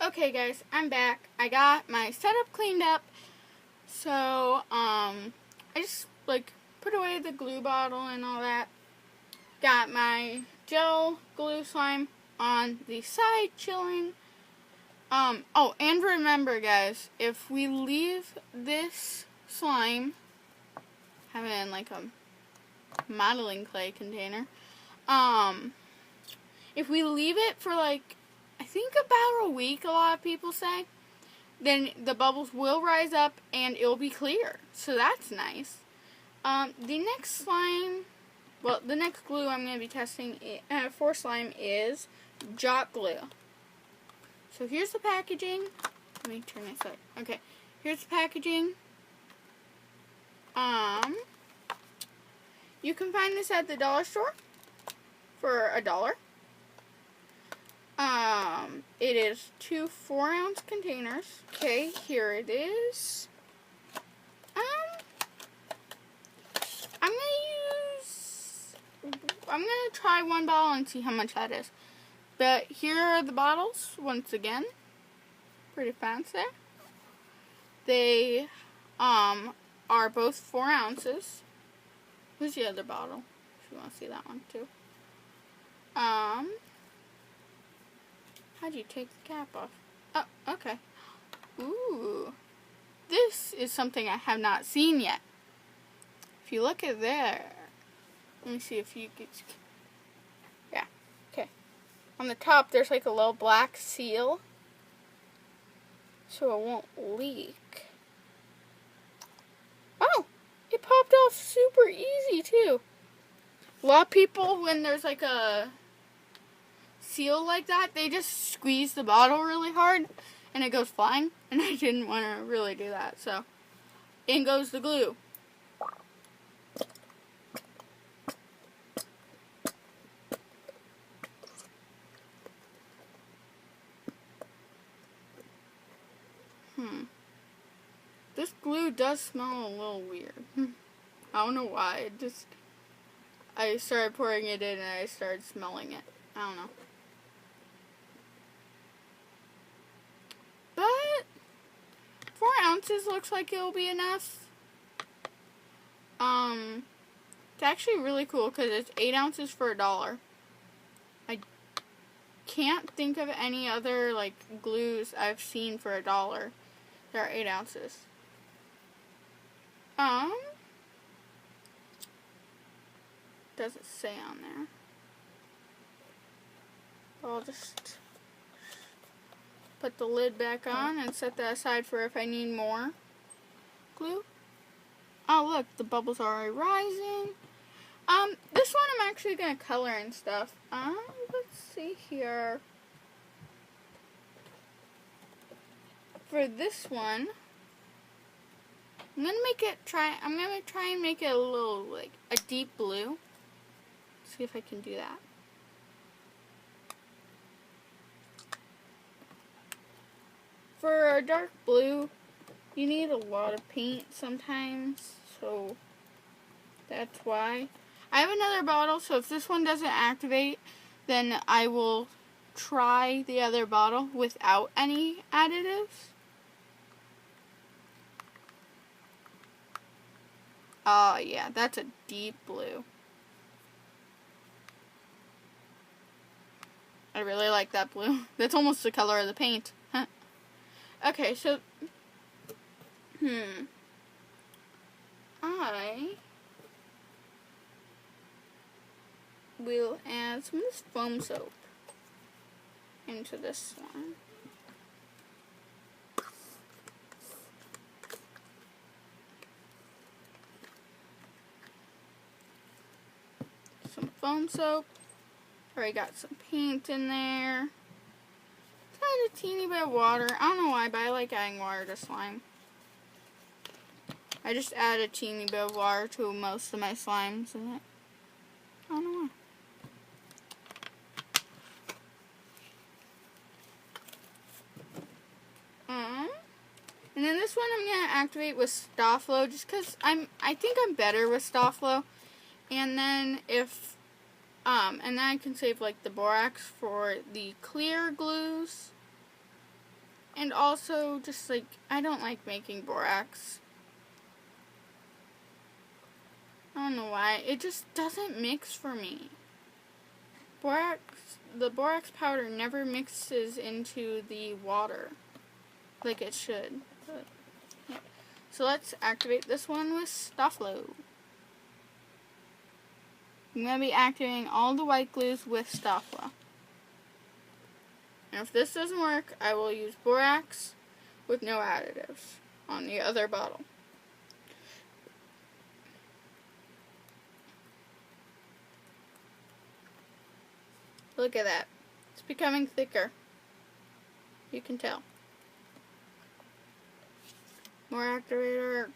Okay guys, I'm back. I got my setup cleaned up. So, I just put away the glue bottle and all that. Got my gel glue slime on the side chilling. Oh, and remember guys, if we leave this slime, have it in like a modeling clay container, if we leave it for I think about a week, a lot of people say, then the bubbles will rise up and it'll be clear. So that's nice. The next the next glue I'm going to be testing for slime is Jot Glue. So here's the packaging. Let me turn this up. Okay, here's the packaging. You can find this at the dollar store for $1. It is 2 4-ounce containers. Okay, here it is. I'm gonna try one bottle and see how much that is. But here are the bottles, once again. Pretty fancy. They, are both 4 ounces. Where's the other bottle? If you want to see that one too. How'd you take the cap off? Oh, okay. Ooh. This is something I have not seen yet. If you look at there, let me see if you can. Yeah, okay. On the top, there's like a little black seal, so it won't leak. Oh, it popped off super easy too. A lot of people, when there's like a seal like that, they just squeeze the bottle really hard and it goes flying, and I didn't want to really do that, so in goes the glue. This glue does smell a little weird. I don't know why. I started pouring it in and I started smelling it. I don't know. But 4 ounces looks like it'll be enough. It's actually really cool because it's 8 ounces for $1. I can't think of any other glues I've seen for $1 that are 8 ounces. Doesn't say on there. I'll just put the lid back on and set that aside for if I need more glue. Oh look, the bubbles are already rising. This one I'm actually gonna color and stuff. Let's see here. For this one, I'm gonna try and make it a little a deep blue. See if I can do that. For a dark blue, you need a lot of paint sometimes, so that's why. I have another bottle, so if this one doesn't activate, then I will try the other bottle without any additives. Oh yeah, that's a deep blue. I really like that blue. That's almost the color of the paint. Huh. Okay, so I will add some of this foam soap into this one. Some foam soap. Already got some paint in there. Add a teeny bit of water. I don't know why, but I like adding water to slime. I just add a teeny bit of water to most of my slimes in it. I don't know why. And then this one I'm gonna activate with Sta-Flo just because I think I'm better with Sta-Flo. And then and then I can save the borax for the clear glues. And also, just like, I don't like making borax. I don't know why. It just doesn't mix for me. The borax powder never mixes into the water like it should. But, yeah. So let's activate this one with Staflo. I'm going to be activating all the white glues with Staflo. And if this doesn't work, I will use borax with no additives on the other bottle. Look at that. It's becoming thicker. You can tell. More activator.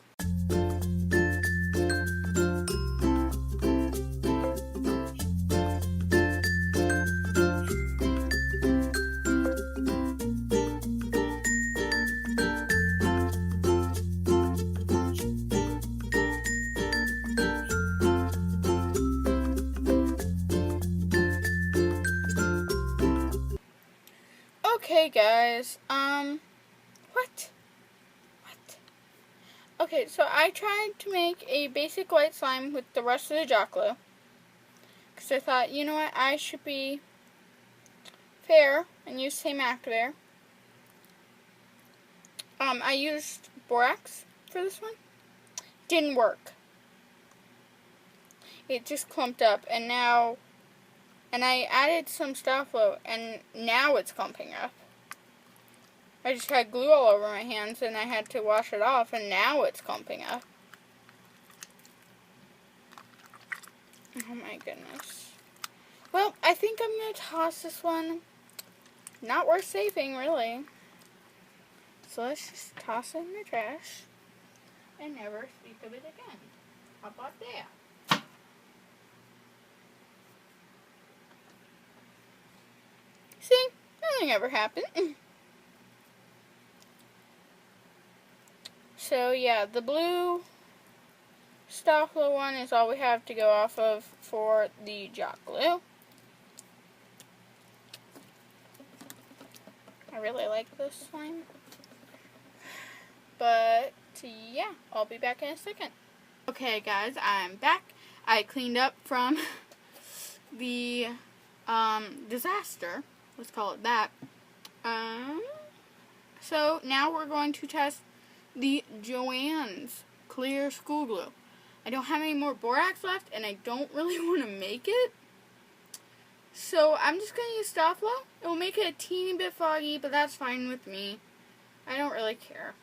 Okay, guys, what? Okay, so I tried to make a basic white slime with the rest of the Joc-Glu, because I thought, you know what, I should be fair and use the same activator. I used borax for this one. Didn't work. It just clumped up, and I added some Staflo, and now it's clumping up. I just had glue all over my hands, and I had to wash it off, and now it's clumping up. Oh my goodness. Well, I think I'm going to toss this one. Not worth saving, really. So let's just toss it in the trash and never speak of it again. How about that? See? Nothing ever happened. So yeah, the blue Staflo one is all we have to go off of for the Joc-Glu. I really like this slime. But yeah, I'll be back in a second. Okay guys, I'm back. I cleaned up from the disaster. Let's call it that. So now we're going to test the Joann's clear school glue. I don't have any more borax left, and I don't really want to make it. So I'm just going to use Staflo. It will make it a teeny bit foggy, but that's fine with me. I don't really care.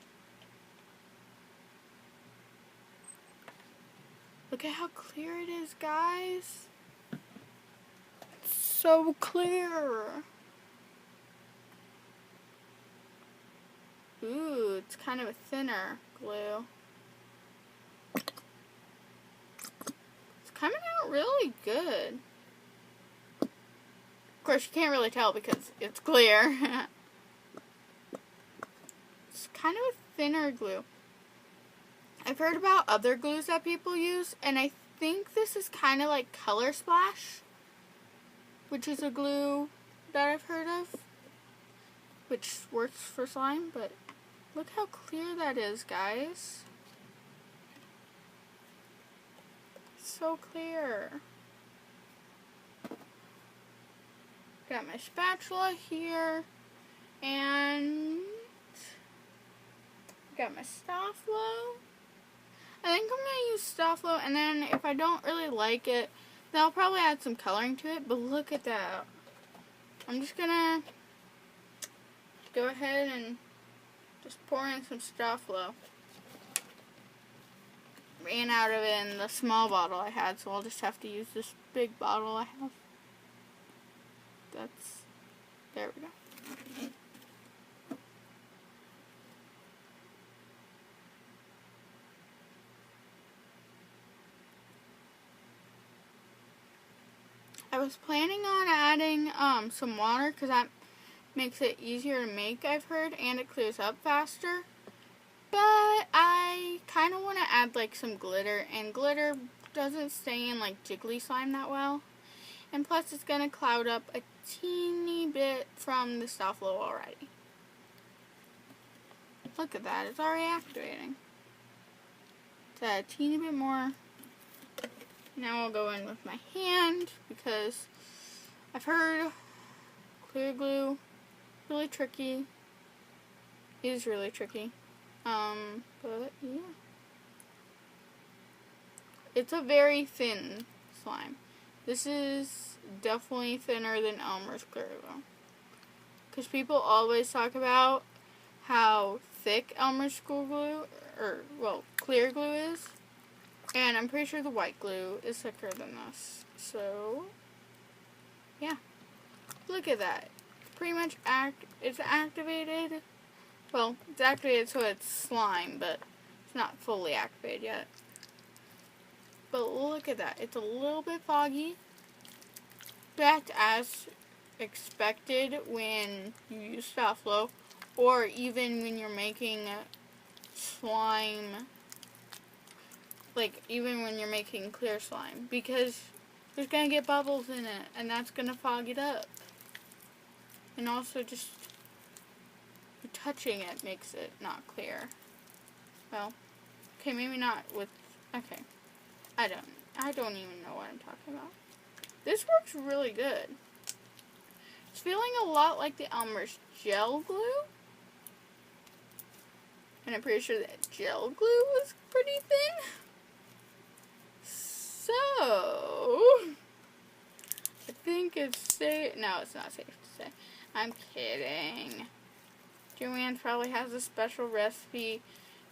Look at how clear it is, guys. It's so clear. Ooh, it's kind of a thinner glue. It's coming out really good. Of course, you can't really tell because it's clear. It's kind of a thinner glue. I've heard about other glues that people use, and I think this is kind of like Color Splash, which is a glue that I've heard of, which works for slime, but look how clear that is, guys. So clear. Got my spatula here, and got my Staflo. I think I'm going to use Staflo, and then if I don't really like it, then I'll probably add some coloring to it, but look at that. I'm just going to go ahead and just pour in some Staflo. Ran out of it in the small bottle I had, so I'll just have to use this big bottle I have. There we go. I was planning on adding some water because that makes it easier to make, I've heard, and it clears up faster. But I kind of want to add like some glitter, and glitter doesn't stay in like jiggly slime that well. And plus it's going to cloud up a teeny bit from the Staflo already. Look at that, it's already activating. Let's add a teeny bit more. Now I'll go in with my hand because I've heard clear glue really tricky. It is really tricky. But yeah. It's a very thin slime. This is definitely thinner than Elmer's clear glue. Because people always talk about how thick Elmer's school glue, clear glue is. And I'm pretty sure the white glue is thicker than this. So, yeah. Look at that. Pretty much it's activated. Well, it's activated so it's slime, but it's not fully activated yet. But look at that. It's a little bit foggy. That's as expected when you use Softflow, or even when you're making slime, like even when you're making clear slime, because there's going to get bubbles in it, and that's going to fog it up. And also just touching it makes it not clear. Well, okay, maybe not with, okay. I don't even know what I'm talking about. This works really good. It's feeling a lot like the Elmer's gel glue. And I'm pretty sure that gel glue was pretty thin. So, I think it's safe. No, it's not safe to say. I'm kidding. Joanne probably has a special recipe,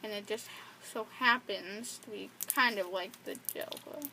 and it just so happens to be kind of like the gel glue.